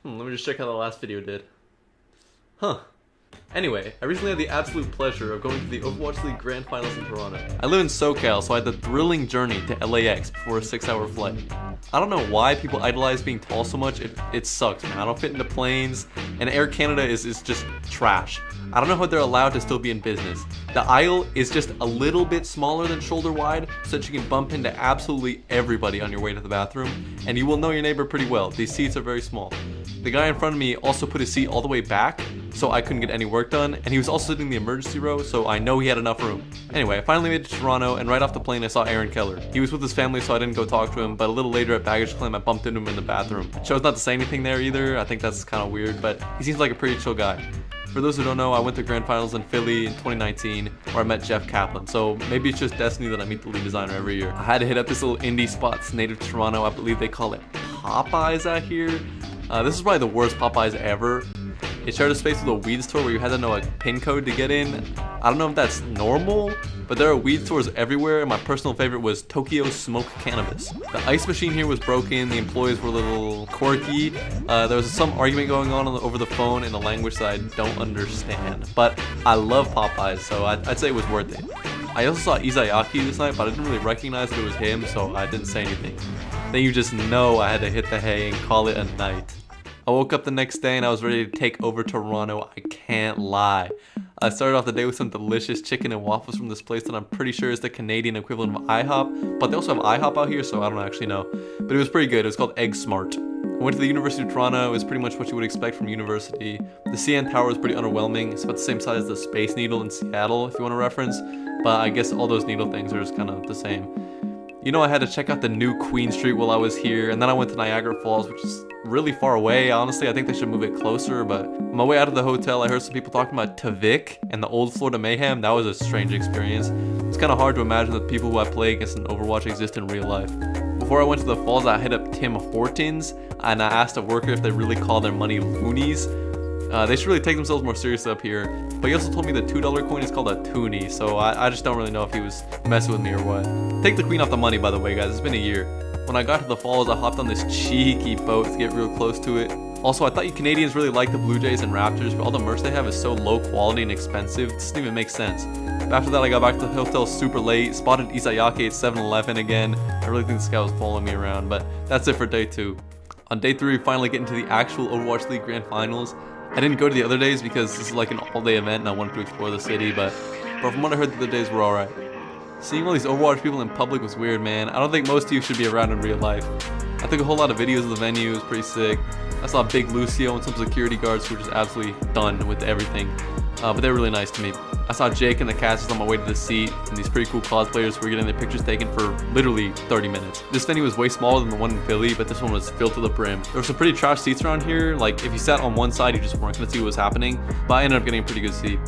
Let me just check how the last video did. Huh. Anyway, I recently had the absolute pleasure of going to the Overwatch League Grand Finals in Toronto. I live in SoCal, so I had the thrilling journey to LAX before a 6-hour flight. I don't know why people idolize being tall so much. It sucks, man. I don't fit into planes, and Air Canada is just trash. I don't know how they're allowed to still be in business. The aisle is just a little bit smaller than shoulder wide, so that you can bump into absolutely everybody on your way to the bathroom, and you will know your neighbor pretty well. These seats are very small. The guy in front of me also put his seat all the way back, so I couldn't get any work done, and he was also sitting in the emergency row, so I know he had enough room. Anyway, I finally made it to Toronto, and right off the plane I saw Aaron Keller. He was with his family, so I didn't go talk to him, but a little later at baggage claim I bumped into him in the bathroom. Chose not to say anything there either. I think that's kind of weird, but he seems like a pretty chill guy. For those who don't know, I went to Grand Finals in Philly in 2019 where I met Jeff Kaplan, so maybe it's just destiny that I meet the lead designer every year. I had to hit up this little indie spot native to Toronto. I believe they call it Popeyes out here. This is probably the worst Popeyes ever. It shared a space with a weed store where you had to know a PIN code to get in. I don't know if that's normal, but there are weed stores everywhere, and my personal favorite was Tokyo Smoke Cannabis. The ice machine here was broken, the employees were a little quirky, there was some argument going on over the phone in a language that I don't understand, but I love Popeyes, so I'd say it was worth it. I also saw Izayaki this night, but I didn't really recognize that it was him, so I didn't say anything. Then you just know I had to hit the hay and call it a night. I woke up the next day and I was ready to take over Toronto, I can't lie. I started off the day with some delicious chicken and waffles from this place that I'm pretty sure is the Canadian equivalent of IHOP, but they also have IHOP out here, so I don't actually know. But it was pretty good. It was called Egg Smart. I went to the University of Toronto. It was pretty much what you would expect from university. The CN Tower was pretty underwhelming. It's about the same size as the Space Needle in Seattle, if you want to reference, but I guess all those needle things are just kind of the same. You know, I had to check out the new Queen Street while I was here, and then I went to Niagara Falls, which is really far away. Honestly, I think they should move it closer, but on my way out of the hotel, I heard some people talking about Tavik and the old Florida Mayhem. That was a strange experience. It's kind of hard to imagine that people who I play against in Overwatch exist in real life. Before I went to the falls, I hit up Tim Hortons, and I asked a worker if they really call their money loonies. They should really take themselves more seriously up here. But he also told me the $2 coin is called a toonie, so I just don't really know if he was messing with me or what. Take the queen off the money, by the way, guys. It's been a year. When I got to the falls, I hopped on this cheeky boat to get real close to it. Also, I thought you Canadians really like the Blue Jays and Raptors, but all the merch they have is so low quality and expensive, it doesn't even make sense. But after that, I got back to the hotel super late, spotted Izayaki at 7-Eleven again. I really think this guy was following me around, but that's it for day 2. On day 3, we finally get into the actual Overwatch League Grand Finals. I didn't go to the other days because this is like an all-day event and I wanted to explore the city, but from what I heard, the other days were alright. Seeing all these Overwatch people in public was weird, man. I don't think most of you should be around in real life. I took a whole lot of videos of the venue, it was pretty sick. I saw Big Lucio and some security guards who were just absolutely done with everything, but they were really nice to me. I saw Jake and the cast on my way to the seat, and these pretty cool cosplayers who were getting their pictures taken for literally 30 minutes. This venue was way smaller than the one in Philly, but this one was filled to the brim. There were some pretty trash seats around here, like if you sat on one side you just weren't going to see what was happening, but I ended up getting a pretty good seat.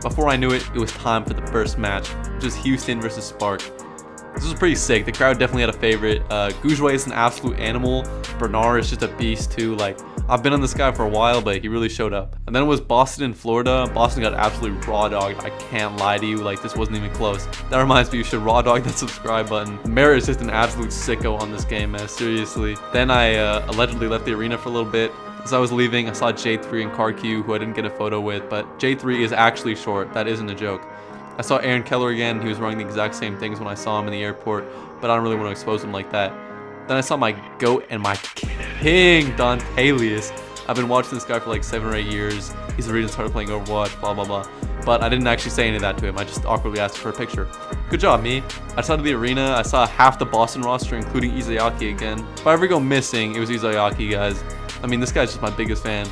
Before I knew it, it was time for the first match, which was Houston versus Spark. This was pretty sick. The crowd definitely had a favorite. Gujwe is an absolute animal. Bernard is just a beast too. Like, I've been on this guy for a while, but he really showed up. And then it was Boston and Florida. Boston got absolutely raw dogged. I can't lie to you, like this wasn't even close. That reminds me, you should raw dog that subscribe button. Merritt is just an absolute sicko on this game, man, seriously. Then I allegedly left the arena for a little bit. As I was leaving, I saw J3 and CarQ, who I didn't get a photo with, but J3 is actually short. That isn't a joke. I saw Aaron Keller again. He was wearing the exact same things when I saw him in the airport, but I don't really want to expose him like that. Then I saw my GOAT and my king, Don Talius. I've been watching this guy for like 7 or 8 years. He's the reason I started playing Overwatch, blah, blah, blah. But I didn't actually say any of that to him. I just awkwardly asked for a picture. Good job, me. I saw to the arena. I saw half the Boston roster, including Izayaki again. If I ever go missing, it was Izayaki, guys. I mean, this guy's just my biggest fan.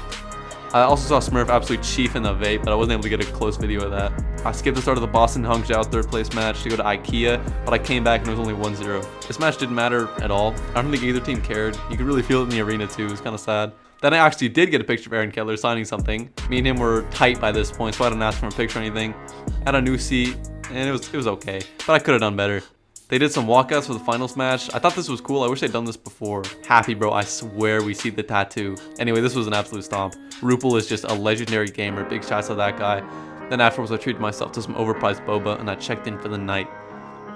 I also saw Smurf absolutely chief in the vape, but I wasn't able to get a close video of that. I skipped the start of the Boston Hung Zhao 3rd place match to go to IKEA, but I came back and it was only 1-0. This match didn't matter at all. I don't think either team cared. You could really feel it in the arena too, it was kind of sad. Then I actually did get a picture of Aaron Keller signing something. Me and him were tight by this point, so I didn't ask for a picture or anything. I had a new seat, and it was okay, but I could have done better. They did some walkouts for the finals match. I thought this was cool. I wish they'd done this before. Happy, bro. I swear we see the tattoo. Anyway, this was an absolute stomp. Rupel is just a legendary gamer. Big shots to that guy. Then afterwards, I treated myself to some overpriced boba, and I checked in for the night.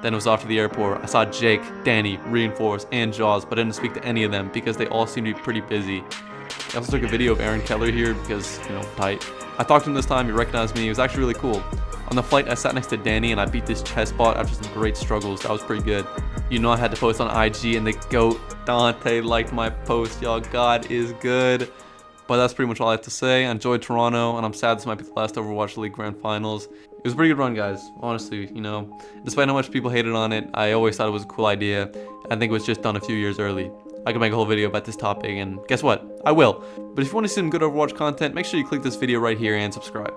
Then it was off to the airport. I saw Jake, Danny, Reinforce, and Jaws, but I didn't speak to any of them because they all seemed to be pretty busy. I also took a video of Aaron Keller here because, you know, tight. I talked to him this time, he recognized me, he was actually really cool. On the flight, I sat next to Danny and I beat this chess bot after some great struggles. That was pretty good. You know I had to post on IG and the GOAT Dante liked my post, y'all. God is good. But that's pretty much all I have to say. I enjoyed Toronto, and I'm sad this might be the last Overwatch League Grand Finals. It was a pretty good run, guys, honestly, you know. Despite how much people hated on it, I always thought it was a cool idea. I think it was just done a few years early. I could make a whole video about this topic, and guess what? I will. But if you want to see some good Overwatch content, make sure you click this video right here and subscribe.